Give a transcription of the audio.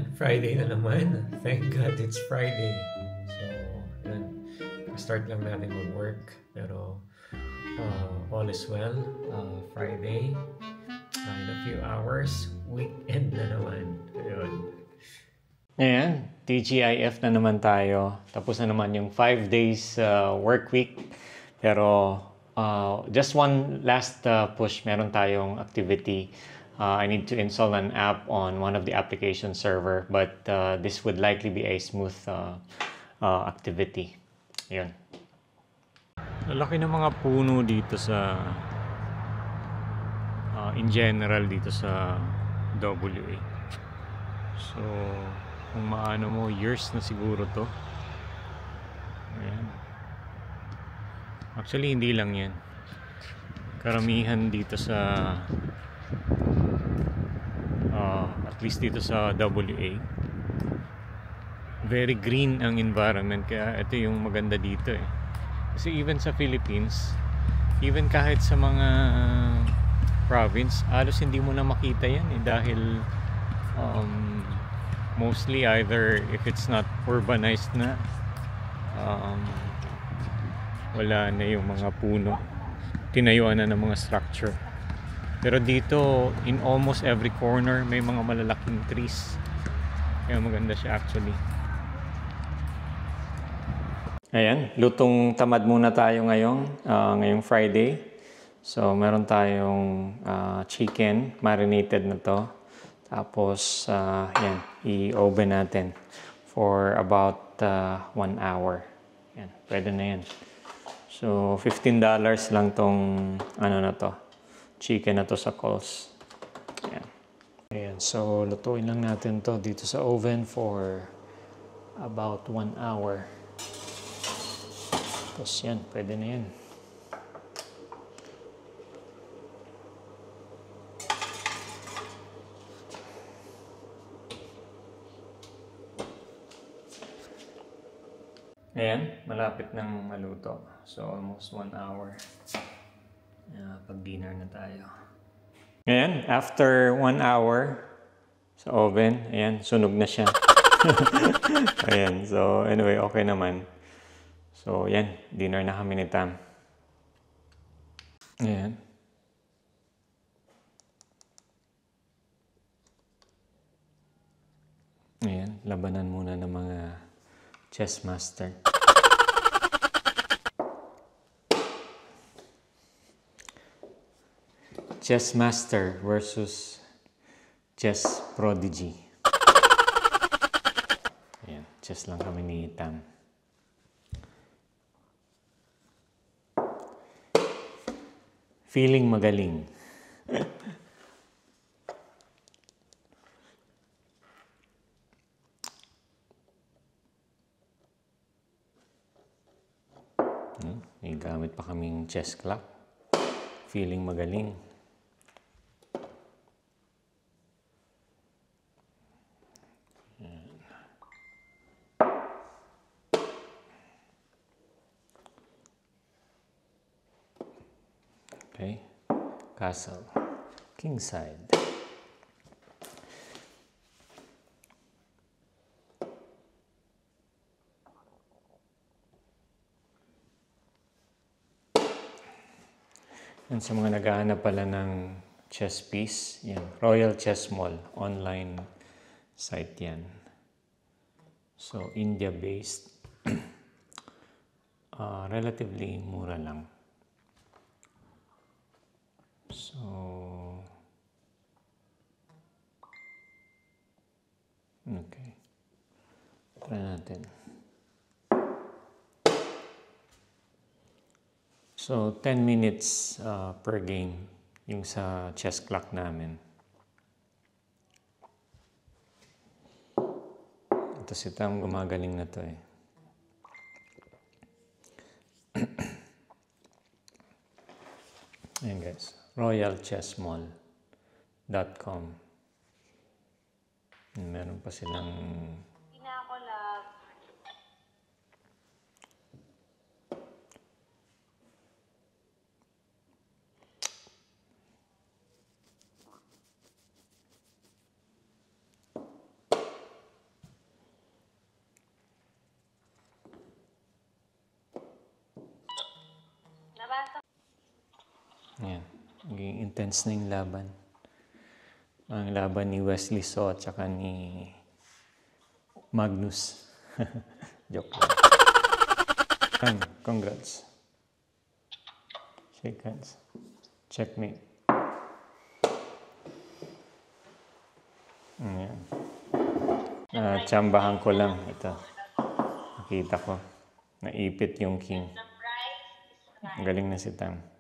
Ayan, Friday na naman. Thank God it's Friday. So, yun. Start lang natin mag-work. Pero, all is well. Friday. In a few hours, weekend na naman. Ayun. Ayan, TGIF na naman tayo. Tapos na naman yung 5 days work week. Pero just one last push. Meron tayong activity. I need to install an app on one of the application server. But this would likely be a smooth activity. Ayun. Lalaki ng mga puno dito sa in general dito sa WA. So, kung maano mo, years na siguro to. Ayan. Actually, hindi lang yan. Karamihan dito sa at least dito sa WA, very green ang environment. Kaya ito yung maganda dito eh. Kasi even sa Philippines, even kahit sa mga province, halos hindi mo na makita yan eh. Dahil mostly either if it's not urbanized na, wala na yung mga puno, tinayuan na ng mga structure. Pero dito in almost every corner may mga malalaking trees, kaya maganda siya actually. Ayan, lutong tamad muna tayo ngayong Friday. So meron tayong chicken, marinated na to. Tapos, yan, i-oven natin for about 1 hour. Yan, pwede na yan. So, $15 lang tong, na to, chicken na to sa Coles. Yan. Ayan, so, lutuin lang natin to dito sa oven for about 1 hour. Tapos yan, pwede na yan. Ayan, malapit nang maluto. So, almost 1 hour. Pag-dinner na tayo. Ayan, after 1 hour sa oven, ayan, sunog na siya. Ayan, so anyway, okay naman. So, ayan, dinner na kami ni Tam. Ayan. Ayan, labanan muna ng mga chess master. Chess master versus chess prodigy. Ayan, chess lang kami ni Tam. Feeling magaling. May gamit pa kaming chess clock. Feeling magaling. Okay. Castle. Kingside. Yan, sa mga naghahanap pala ng chess piece, yan, Royal Chess Mall, online site yan. So, India-based. Relatively mura lang. So, okay. Try natin. So, 10 minutes per game yung sa chess clock namin. Ito si Tam, gumagaling na to eh. Ayan guys, royalchessmall.com. Meron pa silang Ayan. Naging intense na yung laban. Ang laban ni Wesley So at saka ni Magnus. Joke lang. Congrats. Shake hands. Checkmate. Ayan. Tsambahan ko lang. Ito. Nakita ko. Naipit yung king. Galing na si Tam.